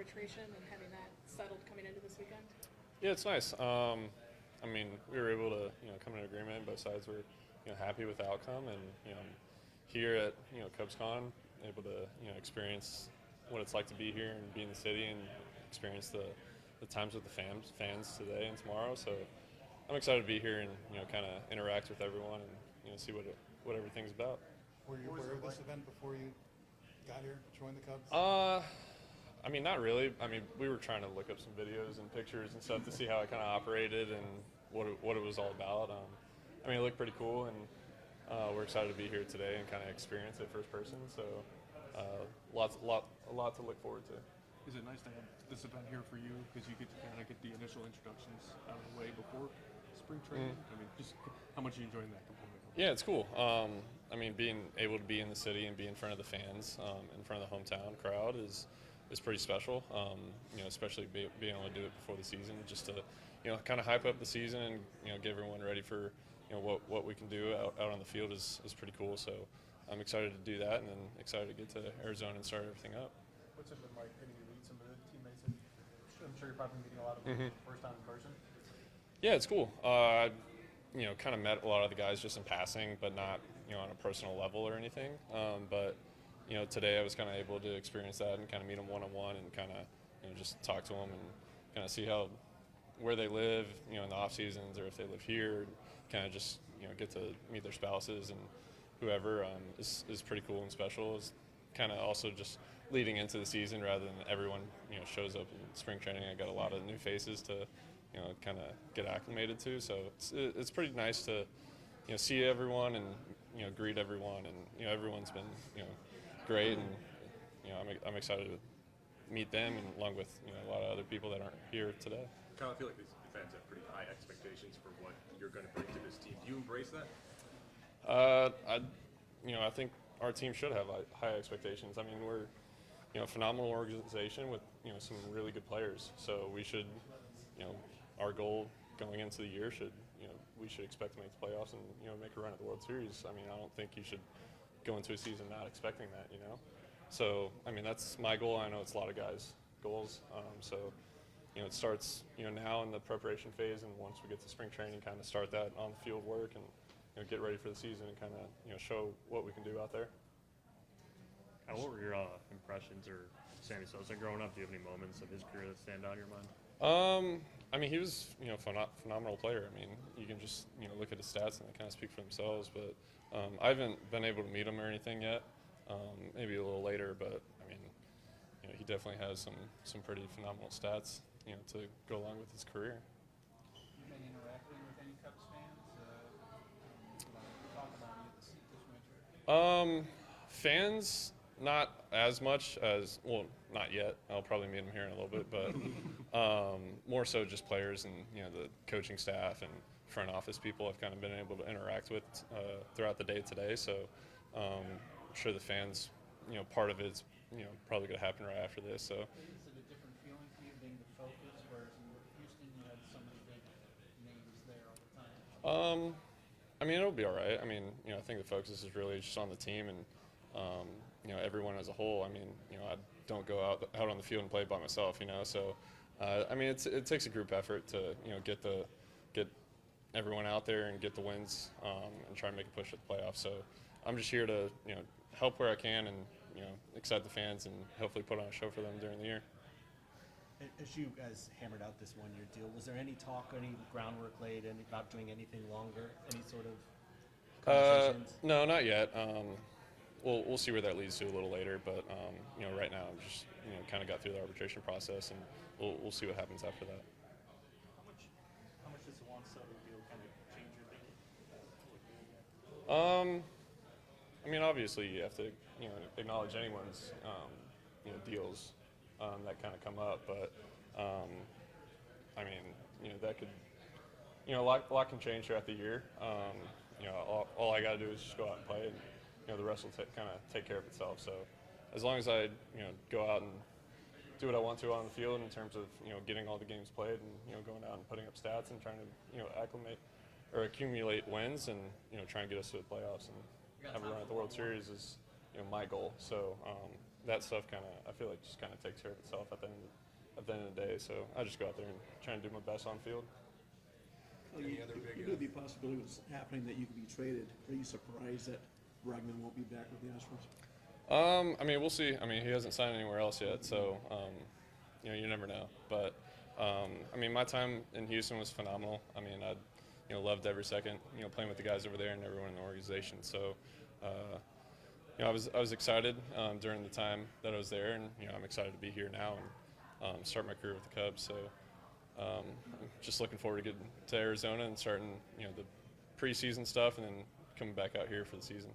arbitration and having that settled coming into this weekend? Yeah, it's nice. I mean, we were able to come to an agreement. Both sides were happy with the outcome, and here at CubsCon, able to experience what it's like to be here and be in the city and experience the times with the fans today and tomorrow. So I'm excited to be here and kind of interact with everyone and see what everything's about. Were you aware of this event before you got here, joined the Cubs? I mean, not really. I mean, we were trying to look up some videos and pictures and stuff to see how it kind of operated and what it was all about. I mean, it looked pretty cool, and we're excited to be here today and kind of experience it first person. So, a lot to look forward to. Is it nice to have this event here for you because you get to kind of get the initial introductions out of the way before spring training? I mean, just how much are you enjoying that component? Yeah, it's cool. I mean, being able to be in the city and be in front of the fans, in front of the hometown crowd is pretty special. Especially being able to do it before the season, just to kind of hype up the season and get everyone ready for what we can do out on the field is pretty cool. So I'm excited to do that, and then excited to get to Arizona and start everything up. What's it been like getting to meet some of the teammates? I'm sure you're probably meeting a lot of them for the first time in person. Yeah, it's cool. Kind of met a lot of the guys just in passing, but not on a personal level or anything. But today I was kind of able to experience that and kind of meet them one-on-one and kind of just talk to them and kind of see where they live, in the off seasons, or if they live here. Kind of just get to meet their spouses and whoever is pretty cool and special. Is kind of also just leading into the season rather than everyone shows up in spring training. I got a lot of new faces to kind of get acclimated to. So it's pretty nice to see everyone and greet everyone, and everyone's been great, and I'm excited to meet them, and along with a lot of other people that aren't here today. Kyle, I feel like these fans have pretty high expectations for what you're going to bring to this team. Do you embrace that? I think our team should have high expectations. I mean, we're a phenomenal organization with some really good players. So we should, our goal going into the year we should expect to make the playoffs and make a run at the World Series. I mean, I don't think you should go into a season not expecting that. So I mean, that's my goal. I know it's a lot of guys' goals. So it starts now in the preparation phase, and once we get to spring training, kind of start that on the field work and get ready for the season and kind of show what we can do out there. Kind of what were your impressions or Sammy Sosa growing up? Do you have any moments of his career that stand out in your mind? I mean, he was phenomenal player. I mean, you can just look at his stats and they kind of speak for themselves. But I haven't been able to meet him or anything yet. Maybe a little later, but I mean, he definitely has some pretty phenomenal stats to go along with his career. You've been interacting with any Cubs fans? Talk about it this winter. Fans, not as much as, well, not yet. I'll probably meet them here in a little bit, but more so just players and the coaching staff and front office people I've kind of been able to interact with throughout the day today. So I'm sure the fans, part of it's probably going to happen right after this. So. Is it a different feeling for you being the focus, whereas in Houston you had so many big names there all the time? I mean, it'll be all right. I mean, I think the focus is really just on the team and, everyone as a whole. I mean, I don't go out on the field and play by myself, So, I mean, it takes a group effort to, get everyone out there and get the wins and try and make a push at the playoffs. So, I'm just here to, help where I can and, excite the fans and hopefully put on a show for them during the year. As you guys hammered out this one-year deal, was there any talk, any groundwork laid about doing anything longer? Any sort of conversations? No, not yet. We'll see where that leads to a little later, but right now I'm just kind of got through the arbitration process, and we'll see what happens after that. How much does the Juan Soto deal kind of change your thinking? I mean, obviously you have to acknowledge anyone's deals that kind of come up, but I mean that could a lot can change throughout the year. All I got to do is just go out and play, and the rest will kind of take care of itself. So as long as I go out and do what I want to on the field in terms of getting all the games played and going out and putting up stats and trying to acclimate or accumulate wins and try and get us to the playoffs and have a run at the World Series is my goal. So that stuff I feel like just kind of takes care of itself at the end of the end of the day. So I just go out there and try and do my best on field. Well, Any other big, you knew the possibility was happening that you could be traded. Are you surprised that Bregman won't be back with the Astros? I mean, we'll see. I mean, he hasn't signed anywhere else yet, so you know, you never know. But I mean, my time in Houston was phenomenal. I mean, I loved every second, playing with the guys over there and everyone in the organization. So I was excited during the time that I was there, and I'm excited to be here now and start my career with the Cubs. So I'm just looking forward to getting to Arizona and starting the preseason stuff, and then coming back out here for the season.